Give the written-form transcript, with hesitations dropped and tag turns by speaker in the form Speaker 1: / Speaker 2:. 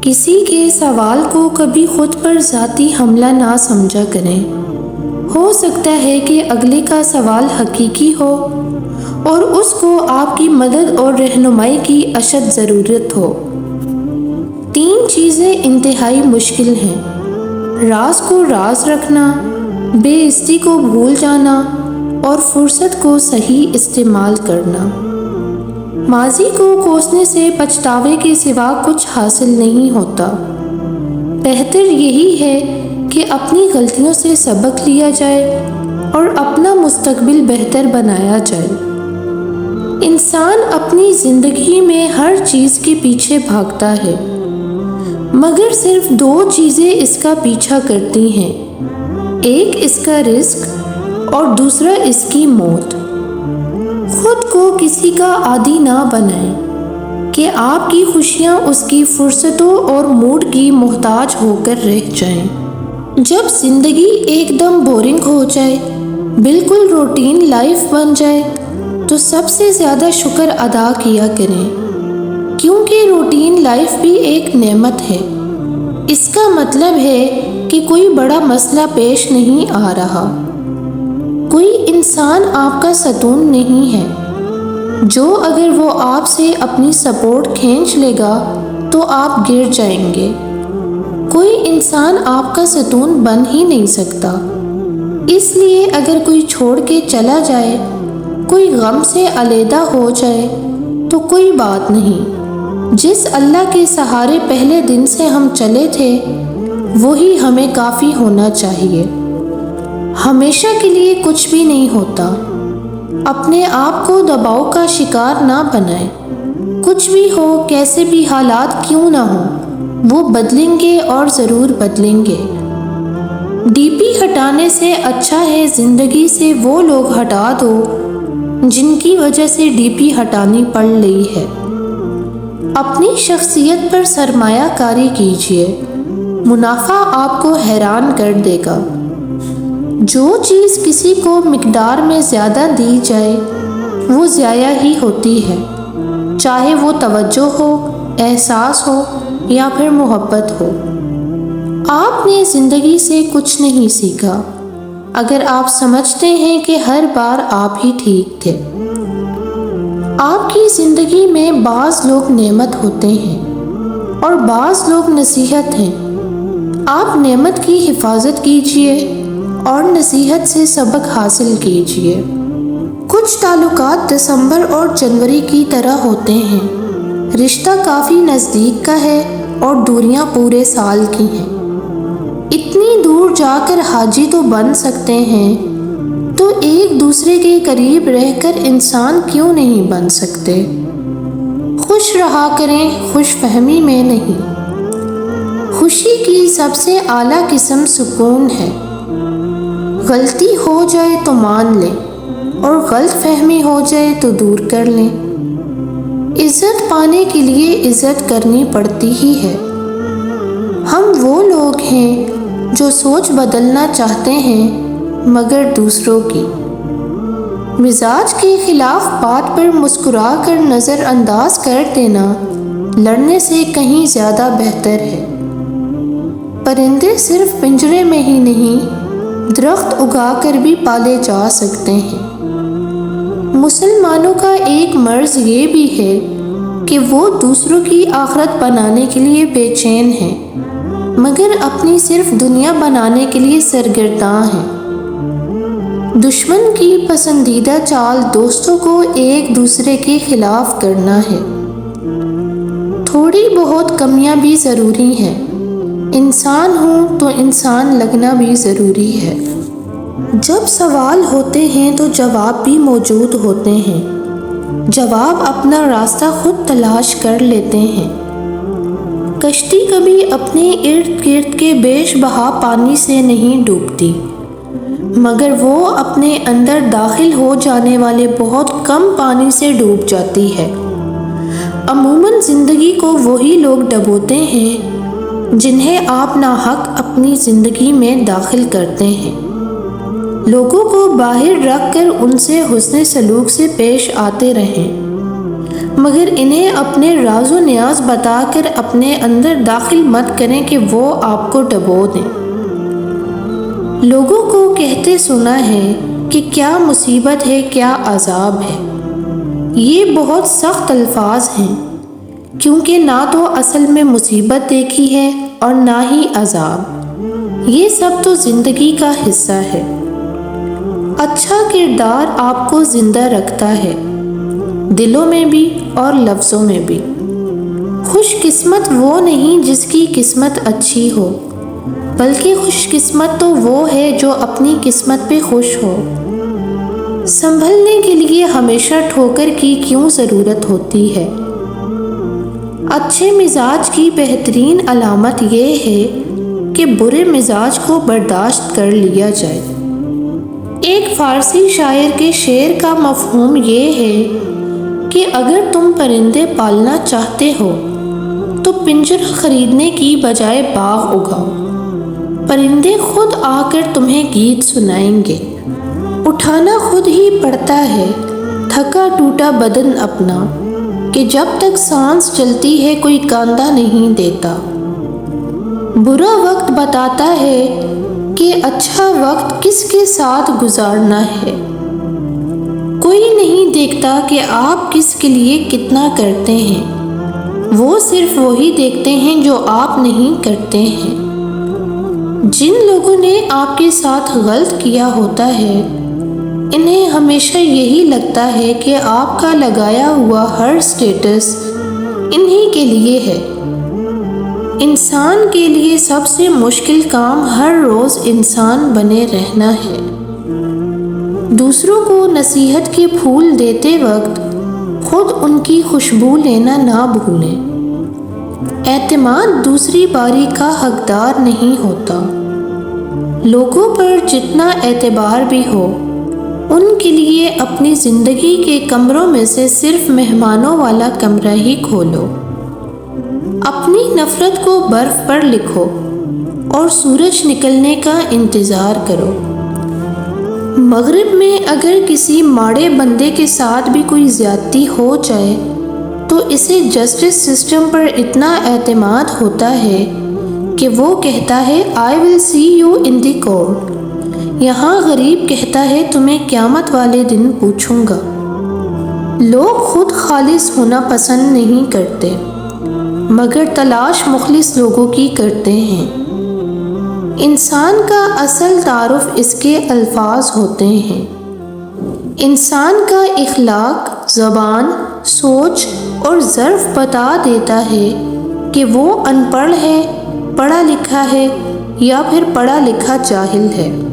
Speaker 1: کسی کے سوال کو کبھی خود پر ذاتی حملہ نہ سمجھا کریں۔ ہو سکتا ہے کہ اگلے کا سوال حقیقی ہو اور اس کو آپ کی مدد اور رہنمائی کی اشد ضرورت ہو۔ 3 چیزیں انتہائی مشکل ہیں: راز کو راز رکھنا، بے عزتی کو بھول جانا اور فرصت کو صحیح استعمال کرنا۔ ماضی کو کوسنے سے پچھتاوے کے سوا کچھ حاصل نہیں ہوتا۔ بہتر یہی ہے کہ اپنی غلطیوں سے سبق لیا جائے اور اپنا مستقبل بہتر بنایا جائے۔ انسان اپنی زندگی میں ہر چیز کے پیچھے بھاگتا ہے، مگر صرف 2 چیزیں اس کا پیچھا کرتی ہیں، ایک اس کا رزق اور دوسرا اس کی موت۔ خود کو کسی کا عادی نہ بنائیں کہ آپ کی خوشیاں اس کی فرصتوں اور موڈ کی محتاج ہو کر رہ جائیں۔ جب زندگی ایک دم بورنگ ہو جائے، بالکل روٹین لائف بن جائے، تو سب سے زیادہ شکر ادا کیا کریں، کیونکہ روٹین لائف بھی ایک نعمت ہے۔ اس کا مطلب ہے کہ کوئی بڑا مسئلہ پیش نہیں آ رہا، کوئی انسان آپ کا ستون نہیں ہے جو اگر وہ آپ سے اپنی سپورٹ کھینچ لے گا تو آپ گر جائیں گے۔ کوئی انسان آپ کا ستون بن ہی نہیں سکتا۔ اس لیے اگر کوئی چھوڑ کے چلا جائے، کوئی غم سے علیحدہ ہو جائے تو کوئی بات نہیں۔ جس اللہ کے سہارے پہلے دن سے ہم چلے تھے وہی ہمیں کافی ہونا چاہیے۔ ہمیشہ کے لیے کچھ بھی نہیں ہوتا۔ اپنے آپ کو دباؤ کا شکار نہ بنائیں۔ کچھ بھی ہو، کیسے بھی حالات کیوں نہ ہوں، وہ بدلیں گے اور ضرور بدلیں گے۔ ڈی پی ہٹانے سے اچھا ہے زندگی سے وہ لوگ ہٹا دو جن کی وجہ سے ڈی پی ہٹانی پڑ رہی ہے۔ اپنی شخصیت پر سرمایہ کاری کیجیے، منافع آپ کو حیران کر دے گا۔ جو چیز کسی کو مقدار میں زیادہ دی جائے وہ ضائع ہی ہوتی ہے، چاہے وہ توجہ ہو، احساس ہو یا پھر محبت ہو۔ آپ نے زندگی سے کچھ نہیں سیکھا اگر آپ سمجھتے ہیں کہ ہر بار آپ ہی ٹھیک تھے۔ آپ کی زندگی میں بعض لوگ نعمت ہوتے ہیں اور بعض لوگ نصیحت ہیں۔ آپ نعمت کی حفاظت کیجیے اور نصیحت سے سبق حاصل کیجیے۔ کچھ تعلقات دسمبر اور جنوری کی طرح ہوتے ہیں، رشتہ کافی نزدیک کا ہے اور دوریاں پورے سال کی ہیں۔ اتنی دور جا کر حاجی تو بن سکتے ہیں، تو ایک دوسرے کے قریب رہ کر انسان کیوں نہیں بن سکتے؟ خوش رہا کریں، خوش فہمی میں نہیں۔ خوشی کی سب سے اعلیٰ قسم سکون ہے۔ غلطی ہو جائے تو مان لیں اور غلط فہمی ہو جائے تو دور کر لیں۔ عزت پانے کے لیے عزت کرنی پڑتی ہی ہے۔ ہم وہ لوگ ہیں جو سوچ بدلنا چاہتے ہیں مگر دوسروں کی۔ مزاج کے خلاف بات پر مسکرا کر نظر انداز کر دینا لڑنے سے کہیں زیادہ بہتر ہے۔ پرندے صرف پنجرے میں ہی نہیں، درخت اگا کر بھی پالے جا سکتے ہیں۔ مسلمانوں کا ایک مرض یہ بھی ہے کہ وہ دوسروں کی آخرت بنانے کے لیے بے چین ہیں مگر اپنی صرف دنیا بنانے کے لیے سرگرداں ہیں۔ دشمن کی پسندیدہ چال دوستوں کو ایک دوسرے کے خلاف کرنا ہے۔ تھوڑی بہت کمیاں بھی ضروری ہیں، انسان ہوں تو انسان لگنا بھی ضروری ہے۔ جب سوال ہوتے ہیں تو جواب بھی موجود ہوتے ہیں، جواب اپنا راستہ خود تلاش کر لیتے ہیں۔ کشتی کبھی اپنے ارد گرد کے بیش بہا پانی سے نہیں ڈوبتی، مگر وہ اپنے اندر داخل ہو جانے والے بہت کم پانی سے ڈوب جاتی ہے۔ عموماً زندگی کو وہی لوگ ڈبوتے ہیں جنہیں آپ ناحق اپنی زندگی میں داخل کرتے ہیں۔ لوگوں کو باہر رکھ کر ان سے حسن سلوک سے پیش آتے رہیں، مگر انہیں اپنے راز و نیاز بتا کر اپنے اندر داخل مت کریں کہ وہ آپ کو ڈبو دیں۔ لوگوں کو کہتے سنا ہے کہ کیا مصیبت ہے، کیا عذاب ہے۔ یہ بہت سخت الفاظ ہیں، کیونکہ نہ تو اصل میں مصیبت دیکھی ہے اور نہ ہی عذاب۔ یہ سب تو زندگی کا حصہ ہے۔ اچھا کردار آپ کو زندہ رکھتا ہے، دلوں میں بھی اور لفظوں میں بھی۔ خوش قسمت وہ نہیں جس کی قسمت اچھی ہو، بلکہ خوش قسمت تو وہ ہے جو اپنی قسمت پہ خوش ہو۔ سنبھلنے کے لیے ہمیشہ ٹھوکر کی کیوں ضرورت ہوتی ہے؟ اچھے مزاج کی بہترین علامت یہ ہے کہ برے مزاج کو برداشت کر لیا جائے۔ ایک فارسی شاعر کے شعر کا مفہوم یہ ہے کہ اگر تم پرندے پالنا چاہتے ہو تو پنجرہ خریدنے کی بجائے باغ اگاؤ۔ پرندے خود آ کر تمہیں گیت سنائیں گے۔ اٹھانا خود ہی پڑتا ہے تھکا ٹوٹا بدن اپنا، کہ جب تک سانس چلتی ہے کوئی کاندھا نہیں دیتا۔ برا وقت بتاتا ہے کہ اچھا وقت کس کے ساتھ گزارنا ہے۔ کوئی نہیں دیکھتا کہ آپ کس کے لیے کتنا کرتے ہیں، وہ صرف وہی دیکھتے ہیں جو آپ نہیں کرتے ہیں۔ جن لوگوں نے آپ کے ساتھ غلط کیا ہوتا ہے، انہیں ہمیشہ یہی لگتا ہے کہ آپ کا لگایا ہوا ہر سٹیٹس انہی کے لیے ہے۔ انسان کے لیے سب سے مشکل کام ہر روز انسان بنے رہنا ہے۔ دوسروں کو نصیحت کے پھول دیتے وقت خود ان کی خوشبو لینا نہ بھولیں۔ اعتماد دوسری باری کا حقدار نہیں ہوتا۔ لوگوں پر جتنا اعتبار بھی ہو، ان کے لیے اپنی زندگی کے کمروں میں سے صرف مہمانوں والا کمرہ ہی کھولو۔ اپنی نفرت کو برف پر لکھو اور سورج نکلنے کا انتظار کرو۔ مغرب میں اگر کسی ماڑے بندے کے ساتھ بھی کوئی زیادتی ہو جائے تو اسے جسٹس سسٹم پر اتنا اعتماد ہوتا ہے کہ وہ کہتا ہے I will see you in the court۔ یہاں غریب کہتا ہے تمہیں قیامت والے دن پوچھوں گا۔ لوگ خود خالص ہونا پسند نہیں کرتے، مگر تلاش مخلص لوگوں کی کرتے ہیں۔ انسان کا اصل تعارف اس کے الفاظ ہوتے ہیں۔ انسان کا اخلاق، زبان، سوچ اور ظرف بتا دیتا ہے کہ وہ ان پڑھ ہے، پڑھا لکھا ہے یا پھر پڑھا لکھا جاہل ہے۔